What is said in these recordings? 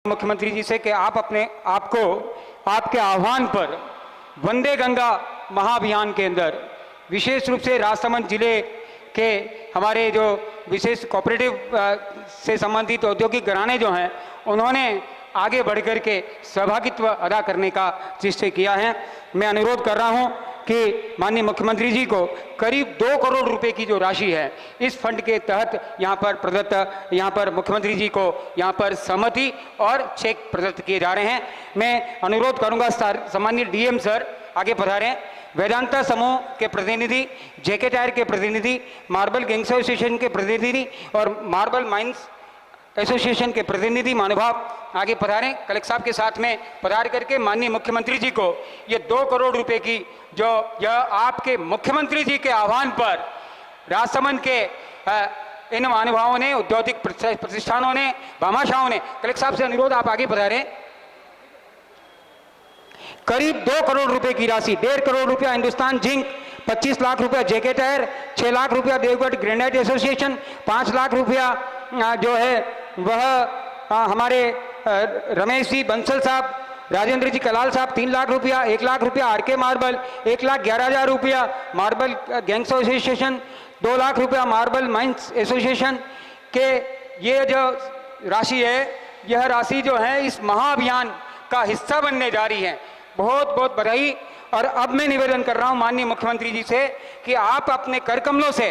मुख्यमंत्री जी से कि आप अपने आपको आपके आह्वान पर वंदे गंगा महाअभियान के अंदर विशेष रूप से राजसमंद जिले के हमारे जो विशेष कोऑपरेटिव से संबंधित औद्योगिक घराने जो हैं उन्होंने आगे बढ़ कर के सहभागित्व अदा करने का निश्चय किया है। मैं अनुरोध कर रहा हूं कि माननीय मुख्यमंत्री जी को करीब 2 करोड़ रुपए की जो राशि है इस फंड के तहत यहाँ पर प्रदत्त मुख्यमंत्री जी को यहाँ पर सहमति और चेक प्रदत्त किए जा रहे हैं। मैं अनुरोध करूंगा सम्माननीय डीएम सर आगे पधारें। वेदांता समूह के प्रतिनिधि, जेके टायर के प्रतिनिधि, मार्बल गैंग्स एसोसिएशन के प्रतिनिधि और मार्बल माइंस एसोसिएशन के प्रतिनिधि महानुभाव आगे पधारें। कलेक्टर साहब के साथ में पधार करके माननीय मुख्यमंत्री जी को ये 2 करोड़ रुपए की जो यह आपके मुख्यमंत्री जी के आह्वान पर राजसमंद के इन महानुभावों ने, औद्योगिक प्रतिष्ठानों ने, भामाशाहों ने, कलेक्टर साहब से अनुरोध आप आगे पधारें। करीब 2 करोड़ रुपए की राशि, 1.5 करोड़ रुपया हिंदुस्तान जिंक, 25 लाख रुपया जेके टायर, 6 लाख रुपया देवगढ़ ग्रेनाइट एसोसिएशन, 5 लाख रुपया जो है वह हमारे रमेश जी बंसल साहब, राजेंद्र जी कलाल साहब 3 लाख रुपया, 1 लाख रुपया आरके मार्बल, 1,11,000 रुपया मार्बल गैंग्स एसोसिएशन, 2 लाख रुपया मार्बल माइंस एसोसिएशन के ये जो राशि है यह राशि जो है इस महाअभियान का हिस्सा बनने जा रही है। बहुत बहुत बधाई। और अब मैं निवेदन कर रहा हूं माननीय मुख्यमंत्री जी से कि आप अपने कर कमलों से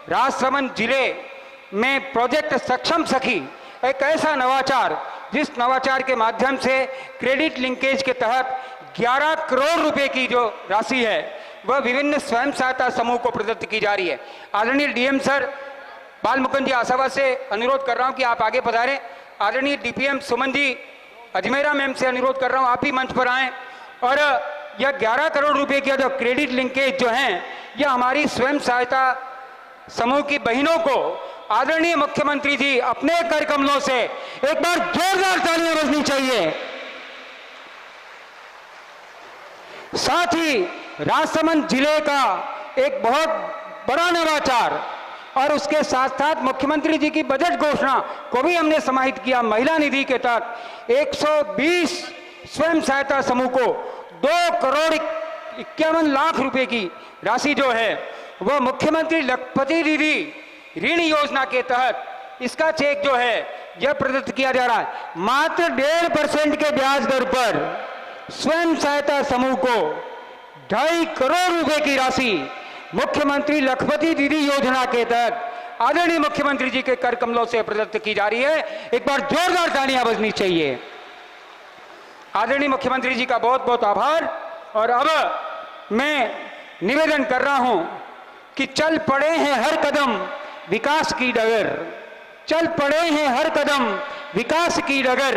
राजसमंद जिले में प्रोजेक्ट सक्षम सखी एक ऐसा नवाचार जिस नवाचार के माध्यम से क्रेडिट लिंकेज के तहत 11 करोड़ रुपए की जो राशि है वह विभिन्न स्वयं सहायता समूह को प्रदत्त की जा रही है। आदरणीय डीएम सर बाल मुकुंद जी आशावाद से अनुरोध कर रहा हूं कि आप आगे पधारें। आदरणीय डीपीएम सुमन जी अजमेरा मैम से अनुरोध कर रहा हूं आप भी मंच पर आएं। और यह 11 करोड़ रुपए की जो क्रेडिट लिंकेज जो है यह हमारी स्वयं सहायता समूह की बहनों को आदरणीय मुख्यमंत्री जी अपने कर कमलों से एक बार जोरदार तालियां बजनी चाहिए। साथ ही राजसमंद जिले का एक बहुत बड़ा नवाचार और उसके साथ साथ मुख्यमंत्री जी की बजट घोषणा को भी हमने समाहित किया। महिला निधि के तहत 120 स्वयं सहायता समूह को 2 करोड़ 51 लाख रुपए की राशि जो है वह मुख्यमंत्री लखपति दीदी ऋण योजना के तहत इसका चेक जो है यह प्रदत्त किया जा रहा है। मात्र 1.5% के ब्याज दर पर स्वयं सहायता समूह को 2.5 करोड़ रुपए की राशि मुख्यमंत्री लखपति दीदी योजना के तहत आदरणीय मुख्यमंत्री जी के कर कमलों से प्रदत्त की जा रही है। एक बार जोरदार तालियां बजनी चाहिए। आदरणीय मुख्यमंत्री जी का बहुत बहुत आभार। और अब मैं निवेदन कर रहा हूं कि चल पड़े हैं हर कदम विकास की डगर, चल पड़े हैं हर कदम विकास की डगर,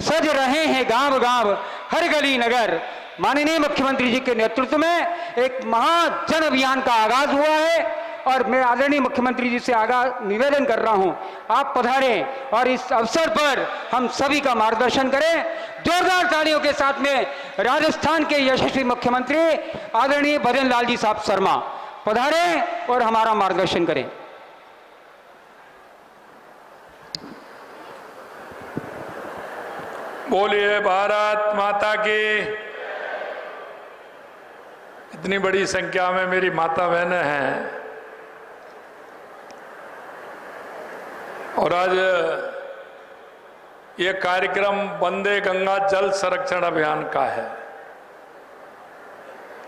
सज रहे हैं गांव गांव हर गली नगर। माननीय मुख्यमंत्री जी के नेतृत्व में एक महाजन अभियान का आगाज हुआ है और मैं आदरणीय मुख्यमंत्री जी से निवेदन कर रहा हूं आप पधारें और इस अवसर पर हम सभी का मार्गदर्शन करें। जोरदार तालियों के साथ में राजस्थान के यशस्वी मुख्यमंत्री आदरणीय भजन लाल जी साहब शर्मा पधारें और हमारा मार्गदर्शन करें। बोलिए भारत माता की। इतनी बड़ी संख्या में मेरी माता बहनें हैं और आज ये कार्यक्रम वंदे गंगा जल संरक्षण अभियान का है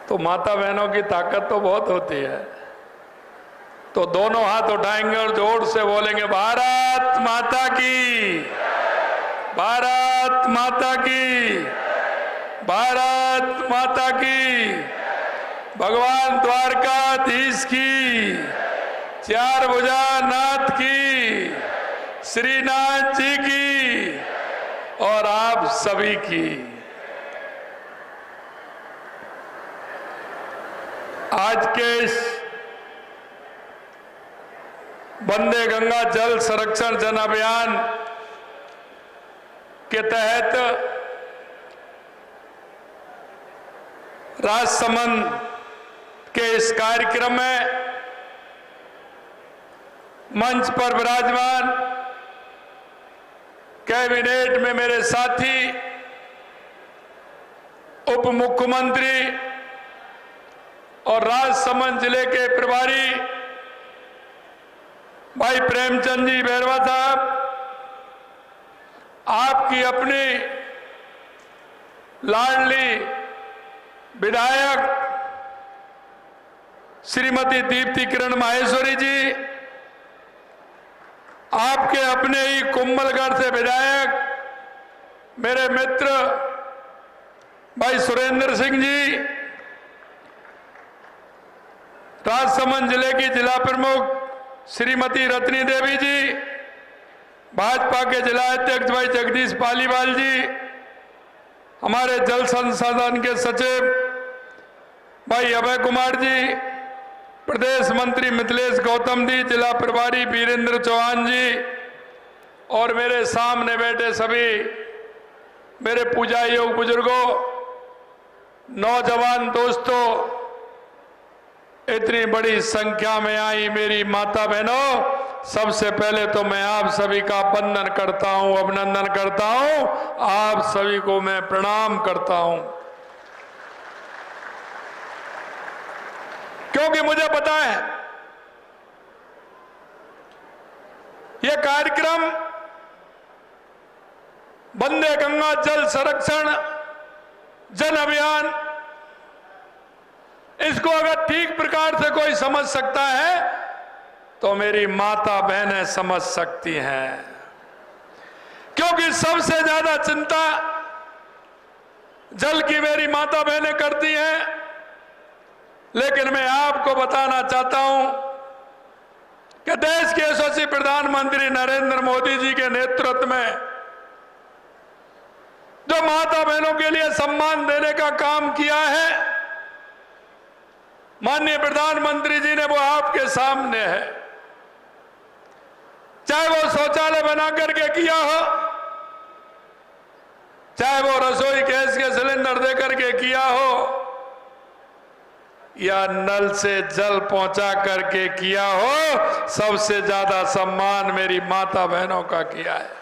तो माता बहनों की ताकत तो बहुत होती है। तो दोनों हाथ उठाएंगे और जोर से बोलेंगे भारत माता की, भारत माता की, भारत माता की, भगवान द्वारकाधीश की, चार भुजा नाथ की, श्रीनाथ जी की और आप सभी की। आज के इस वंदे गंगा जल संरक्षण जन अभियान के तहत राजसमंद के इस कार्यक्रम में मंच पर विराजमान कैबिनेट में मेरे साथी उप मुख्यमंत्री और राजसमंद जिले के प्रभारी भाई प्रेमचंद जी बैरवा साहब, आपकी अपनी लाडली विधायक श्रीमती दीप्ति किरण माहेश्वरी जी, आपके अपने ही कुंभलगढ़ से विधायक मेरे मित्र भाई सुरेंद्र सिंह जी, राजसमंद जिले की जिला प्रमुख श्रीमती रत्नी देवी जी, भाजपा के जिला अध्यक्ष भाई जगदीश पालीवाल जी, हमारे जल संसाधन के सचिव भाई अभय कुमार जी, प्रदेश मंत्री मिथिलेश गौतम जी, जिला प्रभारी वीरेंद्र चौहान जी और मेरे सामने बैठे सभी मेरे पूजा योग बुजुर्गों, नौजवान दोस्तों, इतनी बड़ी संख्या में आई मेरी माता बहनों, सबसे पहले तो मैं आप सभी का वंदन करता हूं, अभिनंदन करता हूं, आप सभी को मैं प्रणाम करता हूं, क्योंकि मुझे पता है यह कार्यक्रम वंदे गंगा जल संरक्षण जन अभियान, इसको अगर ठीक प्रकार से कोई समझ सकता है तो मेरी माता बहनें समझ सकती हैं, क्योंकि सबसे ज्यादा चिंता जल की मेरी माता बहनें करती हैं। लेकिन मैं आपको बताना चाहता हूं कि देश के यशस्वी प्रधानमंत्री नरेंद्र मोदी जी के नेतृत्व में जो माता बहनों के लिए सम्मान देने का काम किया है, माननीय प्रधानमंत्री जी ने वो आपके सामने है। चाहे वो शौचालय बना करके किया हो, चाहे वो रसोई गैस के सिलेंडर दे करके किया हो, या नल से जल पहुंचा करके किया हो, सबसे ज्यादा सम्मान मेरी माता बहनों का किया है।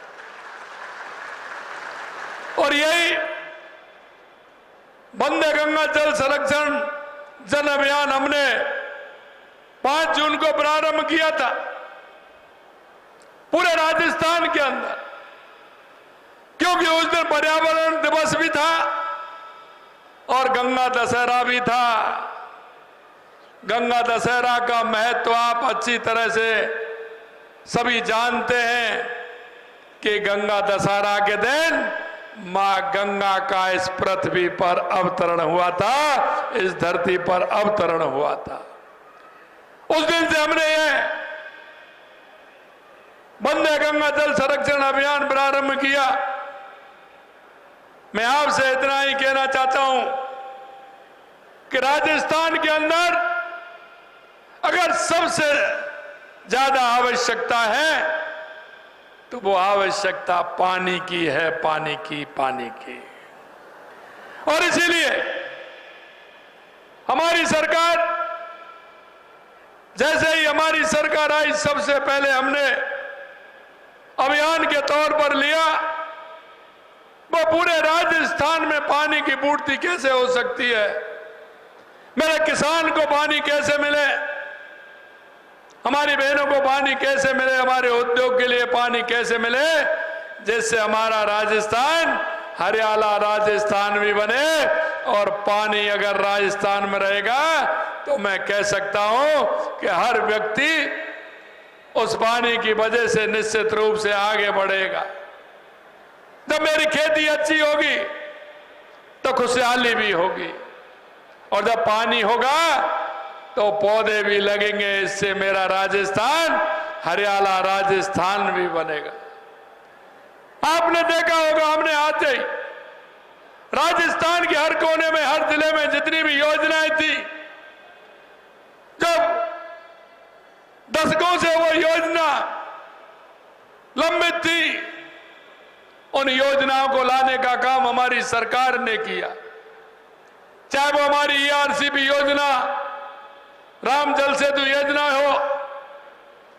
और यही वंदे गंगा जल संरक्षण जन अभियान हमने 5 जून को प्रारंभ किया था पूरे राजस्थान के अंदर, क्योंकि उस दिन पर्यावरण दिवस भी था और गंगा दशहरा भी था। गंगा दशहरा का महत्व आप अच्छी तरह से सभी जानते हैं कि गंगा दशहरा के दिन मां गंगा का इस पृथ्वी पर अवतरण हुआ था, इस धरती पर अवतरण हुआ था। उस दिन से हमने ये वंदे गंगा जल संरक्षण अभियान प्रारंभ किया। मैं आपसे इतना ही कहना चाहता हूं कि राजस्थान के अंदर अगर सबसे ज्यादा आवश्यकता है तो वो आवश्यकता पानी की है, पानी की। और इसीलिए हमारी सरकार, जैसे ही हमारी सरकार आई, सबसे पहले हमने अभियान के तौर पर लिया वो पूरे राजस्थान में पानी की पूर्ति कैसे हो सकती है, मेरे किसान को पानी कैसे मिले, हमारी बहनों को पानी कैसे मिले, हमारे उद्योग के लिए पानी कैसे मिले, जिससे हमारा राजस्थान हरियाला राजस्थान भी बने। और पानी अगर राजस्थान में रहेगा तो मैं कह सकता हूं कि हर व्यक्ति उस पानी की वजह से निश्चित रूप से आगे बढ़ेगा। जब मेरी खेती अच्छी होगी तो खुशहाली भी होगी, और जब पानी होगा तो पौधे भी लगेंगे, इससे मेरा राजस्थान हरियाला राजस्थान भी बनेगा। आपने देखा होगा, हमने आते ही राजस्थान के हर कोने में, हर जिले में जितनी भी योजनाएं थी, जब दशकों से वो योजना लंबित थी, उन योजनाओं को लाने का काम हमारी सरकार ने किया। चाहे वो हमारी ERCP योजना, राम जल सेतु योजना हो,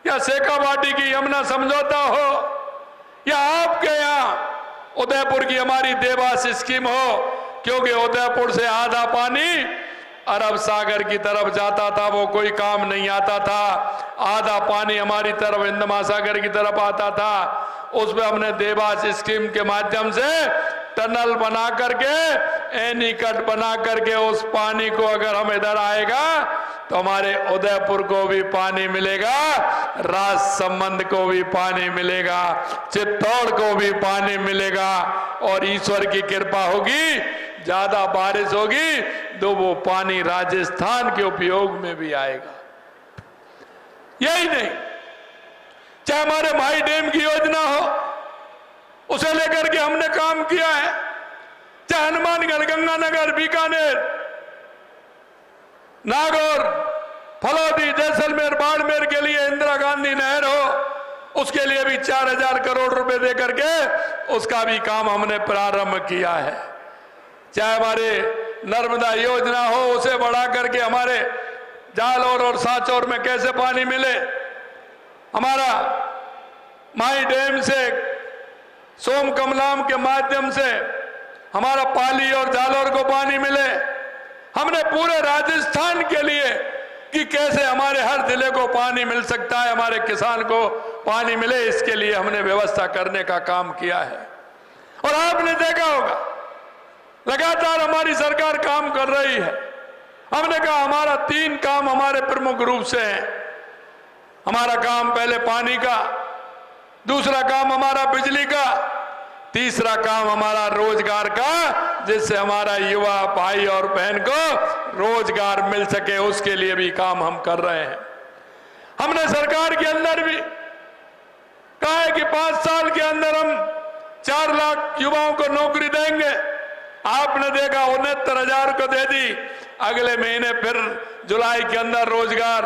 या शेखावाटी की यमुना समझौता हो, या आपके यहाँ उदयपुर की हमारी देवास स्कीम हो, क्योंकि उदयपुर से आधा पानी अरब सागर की तरफ जाता था, वो कोई काम नहीं आता था। आधा पानी हमारी तरफ हिंद महासागर की तरफ आता था। उसमें हमने देवास स्कीम के माध्यम से टनल बना करके, एनीकट बना करके उस पानी को अगर हम इधर आएगा तो हमारे उदयपुर को भी पानी मिलेगा, राजसमंद को भी पानी मिलेगा, चित्तौड़ को भी पानी मिलेगा, और ईश्वर की कृपा होगी, ज्यादा बारिश होगी तो वो पानी राजस्थान के उपयोग में भी आएगा। यही नहीं, चाहे हमारे माई डैम की योजना हो, उसे लेकर के हमने काम किया है, चाहे हनुमानगढ़, गंगानगर, बीकानेर, नागौर, फलौदी, जैसलमेर, बाड़मेर के लिए इंदिरा गांधी नहर हो, उसके लिए भी 4000 करोड़ रुपए दे करके उसका भी काम हमने प्रारंभ किया है। चाहे हमारे नर्मदा योजना हो, उसे बढ़ा करके हमारे जालौर और सांचौर में कैसे पानी मिले, हमारा माई डैम से, सोम कमलाम के माध्यम से हमारा पाली और जालौर को पानी मिले, हमने पूरे राजस्थान के लिए कि कैसे हमारे हर जिले को पानी मिल सकता है, हमारे किसान को पानी मिले, इसके लिए हमने व्यवस्था करने का काम किया है। और आपने देखा होगा लगातार हमारी सरकार काम कर रही है। हमने कहा हमारा 3 काम हमारे प्रमुख रूप से है। हमारा काम पहले पानी का, दूसरा काम हमारा बिजली का, तीसरा काम हमारा रोजगार का, जिससे हमारा युवा भाई और बहन को रोजगार मिल सके, उसके लिए भी काम हम कर रहे हैं। हमने सरकार के अंदर भी कहा है कि 5 साल के अंदर हम 4 लाख युवाओं को नौकरी देंगे। आपने देखा 69,000 को दे दी, अगले महीने फिर जुलाई के अंदर रोजगार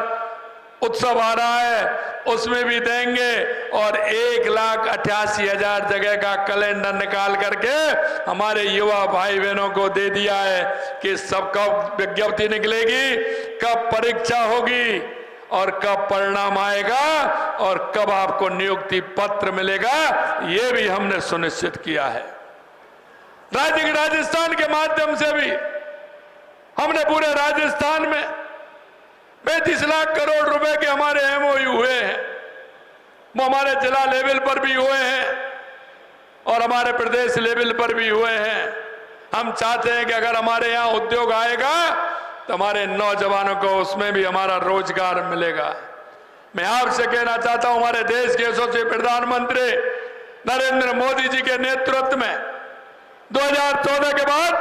उत्सव आ रहा है, उसमें भी देंगे, और 1,88,000 जगह का कैलेंडर निकाल करके हमारे युवा भाई बहनों को दे दिया है कि सब कब विज्ञप्ति निकलेगी, कब परीक्षा होगी, और कब परिणाम आएगा, और कब आपको नियुक्ति पत्र मिलेगा, ये भी हमने सुनिश्चित किया है। राजस्थान के माध्यम से भी हमने पूरे राजस्थान में 35 लाख करोड़ रुपए के हमारे एमओयू हुए हैं। वो हमारे जिला लेवल पर भी हुए हैं और हमारे प्रदेश लेवल पर भी हुए हैं। हम चाहते हैं कि अगर हमारे यहाँ उद्योग आएगा तो हमारे नौजवानों को उसमें भी हमारा रोजगार मिलेगा। मैं आपसे कहना चाहता हूं, हमारे देश के यशस्वी प्रधानमंत्री नरेंद्र मोदी जी के नेतृत्व में 2014 के बाद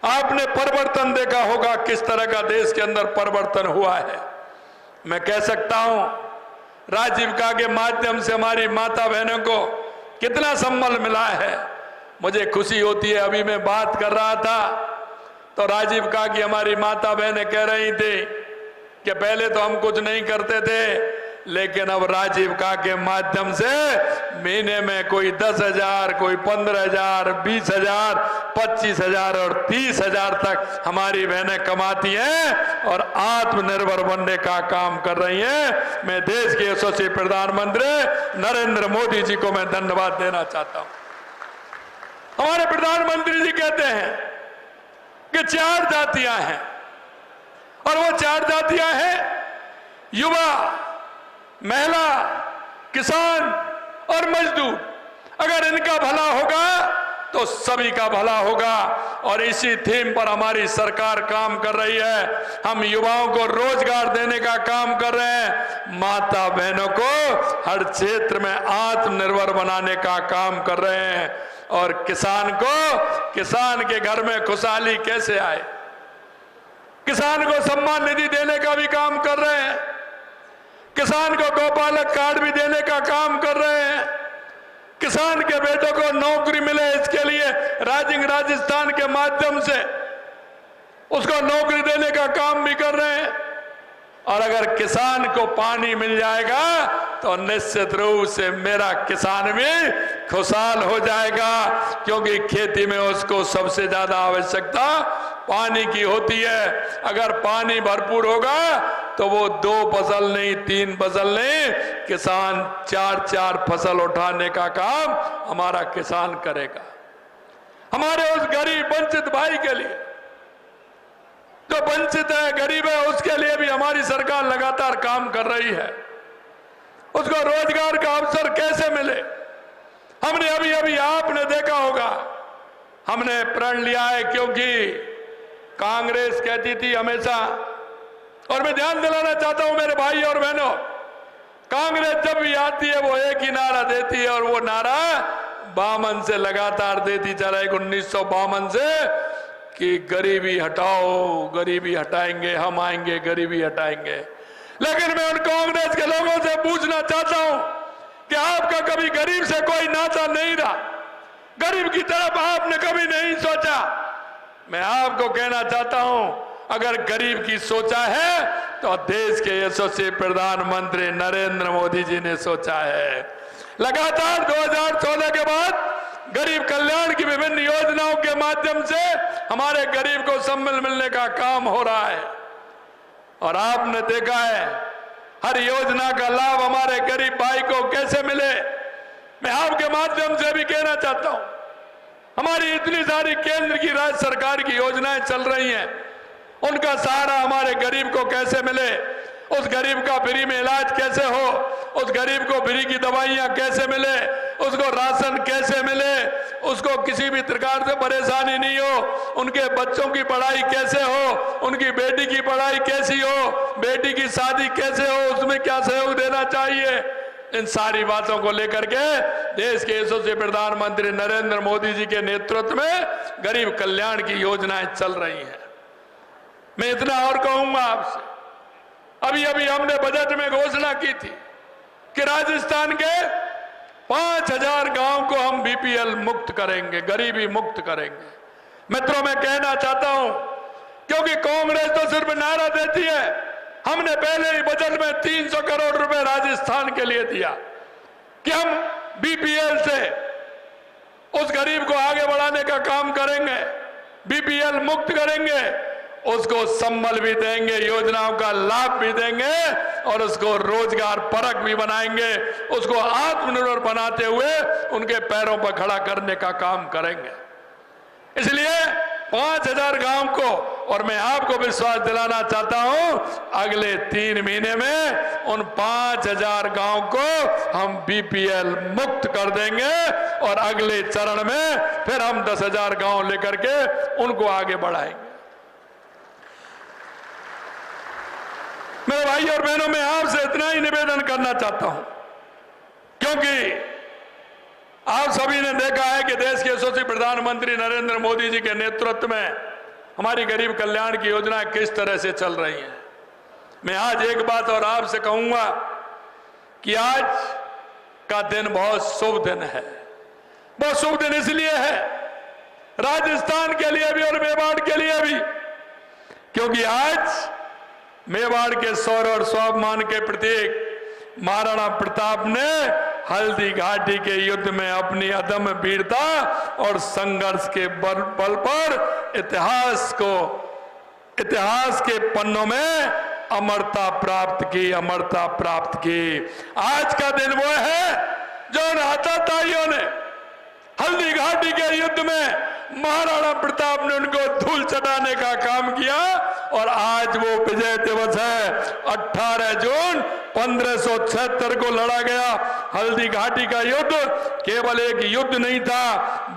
आपने परिवर्तन देखा होगा, किस तरह का देश के अंदर परिवर्तन हुआ है। मैं कह सकता हूं राजीविका के माध्यम से हमारी माता बहनों को कितना संबल मिला है, मुझे खुशी होती है। अभी मैं बात कर रहा था तो राजीविका की हमारी माता बहनें कह रही थी कि पहले तो हम कुछ नहीं करते थे, लेकिन अब राजीविका के माध्यम से महीने में कोई 10,000, कोई 15,000, 20,000, 25,000 और 30,000 तक हमारी बहनें कमाती हैं और आत्मनिर्भर बनने का काम कर रही हैं। मैं देश के यशस्वी प्रधानमंत्री नरेंद्र मोदी जी को मैं धन्यवाद देना चाहता हूं। हमारे प्रधानमंत्री जी कहते हैं कि 4 जातियां हैं, और वो 4 जातियां हैं युवा, महिला, किसान और मजदूर। अगर इनका भला होगा तो सभी का भला होगा, और इसी थीम पर हमारी सरकार काम कर रही है। हम युवाओं को रोजगार देने का काम कर रहे हैं, माता बहनों को हर क्षेत्र में आत्मनिर्भर बनाने का काम कर रहे हैं, और किसान को, किसान के घर में खुशहाली कैसे आए, किसान को सम्मान निधि देने का भी काम कर रहे हैं, किसान को गौपालक कार्ड भी देने का काम कर रहे हैं, किसान के बेटों को नौकरी मिले इसके लिए राजस्थान के माध्यम से उसको नौकरी देने का काम भी कर रहे हैं। और अगर किसान को पानी मिल जाएगा तो निश्चित रूप से मेरा किसान भी खुशहाल हो जाएगा, क्योंकि खेती में उसको सबसे ज्यादा आवश्यकता पानी की होती है। अगर पानी भरपूर होगा तो वो 2 फसल नहीं, 3 फसल नहीं, किसान 4-4 फसल उठाने का काम हमारा किसान करेगा। हमारे उस गरीब वंचित भाई के लिए, जो वंचित है, गरीब है, उसके लिए भी हमारी सरकार लगातार काम कर रही है। उसको रोजगार का अवसर कैसे मिले, हमने अभी अभी आपने देखा होगा, हमने प्रण लिया है, क्योंकि कांग्रेस कहती थी हमेशा, और मैं ध्यान दिलाना चाहता हूं मेरे भाई और बहनों, कांग्रेस जब भी आती है वो एक ही नारा देती है, और वो नारा 52 से लगातार देती चला है, 1952 से, कि गरीबी हटाओ, गरीबी हटाएंगे, हम आएंगे, गरीबी हटाएंगे। लेकिन मैं उन कांग्रेस के लोगों से पूछना चाहता हूं कि आपका कभी गरीब से कोई नाता नहीं रहा, गरीब की तरफ आपने कभी नहीं सोचा। मैं आपको कहना चाहता हूं, अगर गरीब की सोचा है तो देश के यशस्वी प्रधानमंत्री नरेंद्र मोदी जी ने सोचा है। लगातार 2014 के बाद गरीब कल्याण की विभिन्न योजनाओं के माध्यम से हमारे गरीब को सम्मान मिलने का काम हो रहा है, और आपने देखा है हर योजना का लाभ हमारे गरीब भाई को कैसे मिले। मैं आपके माध्यम से भी कहना चाहता हूं, हमारी इतनी सारी केंद्र की, राज्य सरकार की योजनाएं चल रही हैं, उनका सहारा हमारे गरीब को कैसे मिले, उस गरीब का फ्री में इलाज कैसे हो, उस गरीब को फ्री की दवाइयां कैसे मिले, उसको राशन कैसे मिले, उसको किसी भी प्रकार से परेशानी नहीं हो, उनके बच्चों की पढ़ाई कैसे हो, उनकी बेटी की पढ़ाई कैसी हो, बेटी की शादी कैसे हो, उसमें क्या सहयोग देना चाहिए, इन सारी बातों को लेकर के देश के यशस्वी प्रधानमंत्री नरेंद्र मोदी जी के नेतृत्व में गरीब कल्याण की योजनाएं चल रही हैं। मैं इतना और कहूंगा आपसे, अभी अभी हमने बजट में घोषणा की थी कि राजस्थान के 5000 गांव को हम बीपीएल मुक्त करेंगे, गरीबी मुक्त करेंगे। मित्रों, मैं कहना चाहता हूं, क्योंकि कांग्रेस तो सिर्फ नारा देती है, हमने पहले ही बजट में 300 करोड़ रुपए राजस्थान के लिए दिया कि हम बीपीएल से उस गरीब को आगे बढ़ाने का काम करेंगे, बीपीएल मुक्त करेंगे, उसको संबल भी देंगे, योजनाओं का लाभ भी देंगे, और उसको रोजगार परक भी बनाएंगे, उसको आत्मनिर्भर बनाते हुए उनके पैरों पर खड़ा करने का काम करेंगे। इसलिए 5000 गांव को, और मैं आपको विश्वास दिलाना चाहता हूं, अगले 3 महीने में उन 5000 गांव को हम बीपीएल मुक्त कर देंगे, और अगले चरण में फिर हम 10,000 गांव लेकर के उनको आगे बढ़ाएंगे। मेरे भाई और बहनों, मैं आपसे इतना ही निवेदन करना चाहता हूं, क्योंकि आप सभी ने देखा है कि देश के यशस्वी प्रधानमंत्री नरेंद्र मोदी जी के नेतृत्व में हमारी गरीब कल्याण की योजनाएं किस तरह से चल रही हैं। मैं आज एक बात और आपसे कहूंगा कि आज का दिन बहुत शुभ दिन है। बहुत शुभ दिन इसलिए है, राजस्थान के लिए भी और मेवाड़ के लिए भी, क्योंकि आज मेवाड़ के शौर्य और स्वाभिमान के प्रतीक महाराणा प्रताप ने हल्दी घाटी के युद्ध में अपनी अदम्य वीरता और संघर्ष के बल पर इतिहास के पन्नों में अमरता प्राप्त की, अमरता प्राप्त की। आज का दिन वो है जो उन हाथापाइयों ने हल्दी घाटी के युद्ध में महाराणा प्रताप ने उनको धूल चटाने का काम किया, और आज वो विजय दिवस है। 18 जून 1576 को लड़ा गया हल्दी घाटी का युद्ध केवल एक युद्ध नहीं था,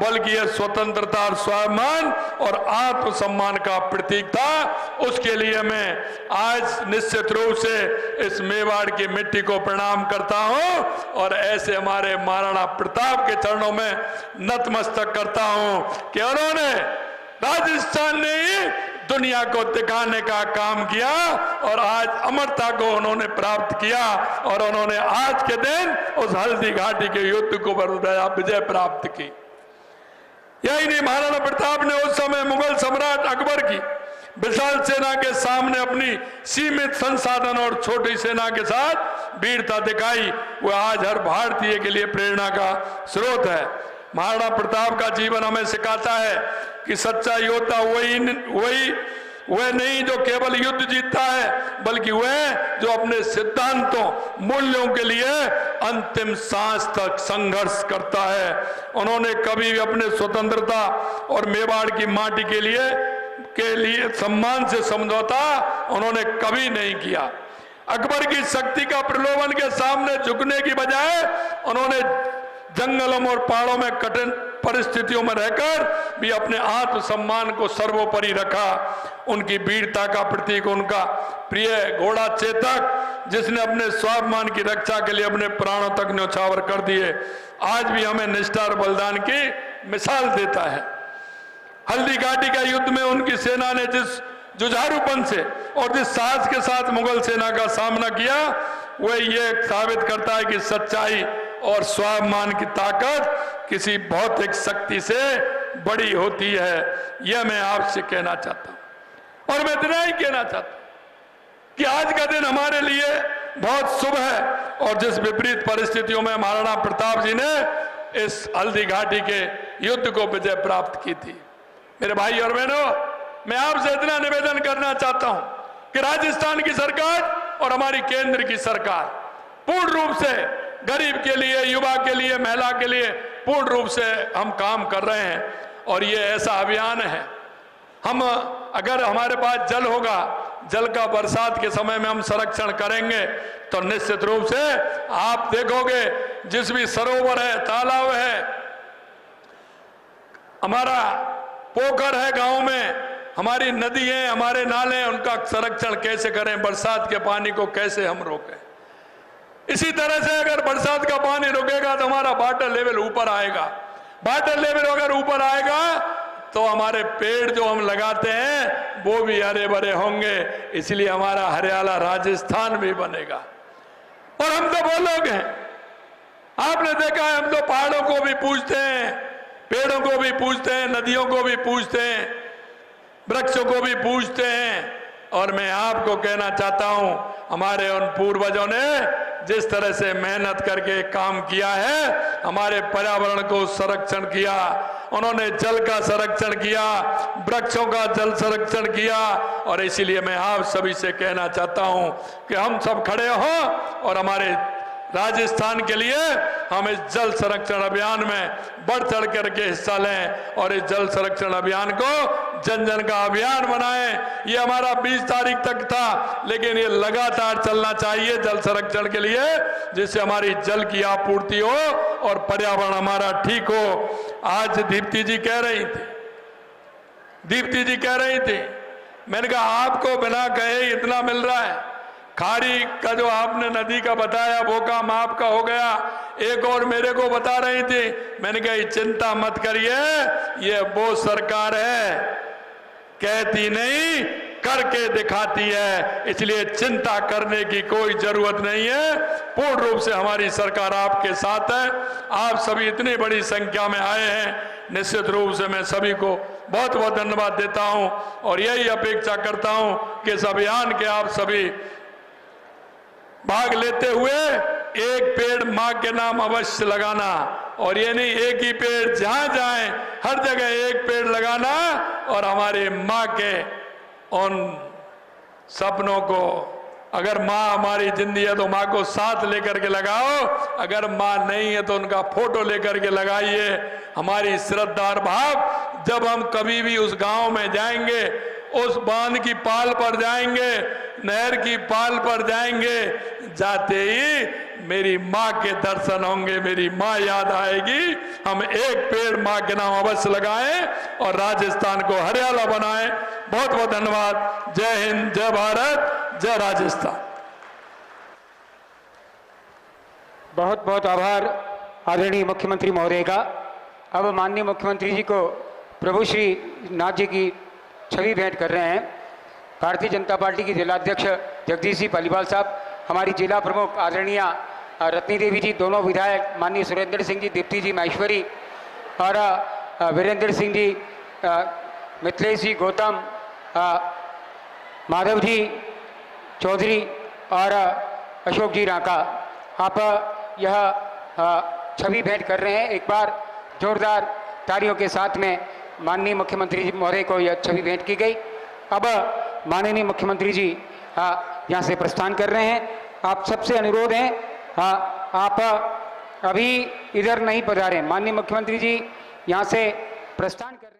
बल्कि यह स्वतंत्रता और स्वाभिमान और आत्मसम्मान का प्रतीक था। उसके लिए मैं आज निश्चित रूप से इस मेवाड़ की मिट्टी को प्रणाम करता हूं, और ऐसे हमारे महाराणा प्रताप के चरणों में नतमस्तक करता हूं कि उन्होंने राजस्थान ने ही दुनिया को दिखाने का काम किया, और आज अमरता को उन्होंने प्राप्त किया, और उन्होंने आज के दिन उस हल्दी घाटी के युद्ध को विजय प्राप्त की। यही नहीं, महाराणा प्रताप ने उस समय मुगल सम्राट अकबर की विशाल सेना के सामने अपनी सीमित संसाधन और छोटी सेना के साथ वीरता दिखाई। वो आज हर भारतीय के लिए प्रेरणा का स्रोत है। महाराणा प्रताप का जीवन हमें सिखाता है कि सच्चा योद्धा वही वह नहीं जो केवल युद्ध जीतता है, बल्कि वह जो अपने सिद्धांतों मूल्यों के लिए अंतिम सांस तक संघर्ष करता है। उन्होंने कभी भी अपने स्वतंत्रता और मेवाड़ की माटी के लिए सम्मान से समझौता उन्होंने कभी नहीं किया। अकबर की शक्ति का प्रलोभन के सामने झुकने की बजाय उन्होंने जंगलों और पहाड़ों में कठिन परिस्थितियों में रहकर भी अपने आत्मसम्मान को सर्वोपरि रखा। उनकी वीरता का प्रतीक उनका प्रिय घोड़ा चेतक, जिसने अपने स्वाभिमान की रक्षा के लिए अपने प्राणों तक न्यौछावर कर दिए, आज भी हमें निष्ठा और बलिदान की मिसाल देता है। हल्दी घाटी का युद्ध में उनकी सेना ने जिस जुझारूपन से और जिस साहस के साथ मुगल सेना का सामना किया, वह ये साबित करता है कि सच्चाई और स्वाभिमान की ताकत किसी भौतिक शक्ति से बड़ी होती है। यह मैं आपसे कहना चाहता हूं। और मैं इतना ही कहना चाहता हूं कि आज का दिन हमारे लिए बहुत शुभ है, और जिस विपरीत परिस्थितियों में महाराणा प्रताप जी ने इस हल्दी घाटी के युद्ध को विजय प्राप्त की थी। मेरे भाई और बहनों, मैं आपसे इतना निवेदन करना चाहता हूं कि राजस्थान की सरकार और हमारी केंद्र की सरकार पूर्ण रूप से गरीब के लिए, युवा के लिए, महिला के लिए पूर्ण रूप से हम काम कर रहे हैं। और ये ऐसा अभियान है, हम अगर हमारे पास जल होगा, जल का बरसात के समय में हम संरक्षण करेंगे, तो निश्चित रूप से आप देखोगे जिस भी सरोवर है, तालाब है, हमारा पोखर है गांव में, हमारी नदी है, हमारे नाले हैं, उनका संरक्षण कैसे करें, बरसात के पानी को कैसे हम रोकें। इसी तरह से अगर बरसात का पानी रुकेगा तो हमारा वाटर लेवल ऊपर आएगा। वाटर लेवल अगर ऊपर आएगा तो हमारे पेड़ जो हम लगाते हैं वो भी हरे भरे होंगे, इसलिए हमारा हरियाला राजस्थान भी बनेगा। और हम तो वो लोग हैं, आपने देखा है, हम तो पहाड़ों को भी पूजते हैं, पेड़ों को भी पूजते हैं, नदियों को भी पूजते हैं, वृक्षों को भी पूजते हैं। और मैं आपको कहना चाहता हूं, हमारे उन पूर्वजों ने जिस तरह से मेहनत करके काम किया है, हमारे पर्यावरण को संरक्षण किया, उन्होंने जल का संरक्षण किया, वृक्षों का जल संरक्षण किया। और इसीलिए मैं आप सभी से कहना चाहता हूं कि हम सब खड़े हों और हमारे राजस्थान के लिए हम इस जल संरक्षण अभियान में बढ़ चढ़ करके हिस्सा लें और इस जल संरक्षण अभियान को जन जन का अभियान बनाएं। ये हमारा 20 तारीख तक था, लेकिन ये लगातार चलना चाहिए जल संरक्षण के लिए, जिससे हमारी जल की आपूर्ति हो और पर्यावरण हमारा ठीक हो। आज दीप्ति जी कह रही थी, मैंने कहा आपको बिना कहे इतना मिल रहा है। खाड़ी का जो आपने नदी का बताया वो काम आपका हो गया। एक और मेरे को बता रही थी, मैंने कहा चिंता मत करिए, ये वो सरकार है कहती नहीं करके दिखाती है, इसलिए चिंता करने की कोई जरूरत नहीं है। पूर्ण रूप से हमारी सरकार आपके साथ है। आप सभी इतनी बड़ी संख्या में आए हैं, निश्चित रूप से मैं सभी को बहुत बहुत धन्यवाद देता हूं और यही अपेक्षा करता हूं कि इस अभियान के आप सभी भाग लेते हुए एक पेड़ मां के नाम अवश्य लगाना। और ये नहीं एक ही पेड़, जहां जाएं हर जगह एक पेड़ लगाना और हमारी मां के उन सपनों को, अगर मां हमारी जिंदगी है तो मां को साथ लेकर के लगाओ, अगर मां नहीं है तो उनका फोटो लेकर के लगाइए। हमारी श्रद्धा और भाव, जब हम कभी भी उस गांव में जाएंगे, उस बांध की पाल पर जाएंगे, नहर की पाल पर जाएंगे, जाते ही मेरी मां के दर्शन होंगे, मेरी मां याद आएगी। हम एक पेड़ मां के नाम अवश्य लगाएं और राजस्थान को हरियाला बनाएं। बहुत बहुत धन्यवाद। जय हिंद, जय भारत, जय राजस्थान। बहुत बहुत आभार आदरणीय मुख्यमंत्री महोदय का। अब माननीय मुख्यमंत्री जी को प्रभु श्री नाथ जी की छवि भेंट कर रहे हैं। भारतीय जनता पार्टी की जिलाध्यक्ष जगदीश जी पालीवाल साहब, हमारी जिला प्रमुख आदरणीय रत्नी देवी जी, दोनों विधायक माननीय सुरेंद्र सिंह जी, दीप्ति जी माहेश्वरी और वीरेंद्र सिंह जी, मिथिलेश जी गौतम, माधव जी चौधरी और अशोक जी राका, आप यह छवि भेंट कर रहे हैं। एक बार जोरदार तालियों के साथ में माननीय मुख्यमंत्री जी महोदय को यह छवि भेंट की गई। अब माननीय मुख्यमंत्री जी यहाँ से प्रस्थान कर रहे हैं। आप सबसे अनुरोध है आप अभी इधर नहीं पधारे। माननीय मुख्यमंत्री जी यहाँ से प्रस्थान कर रहे हैं।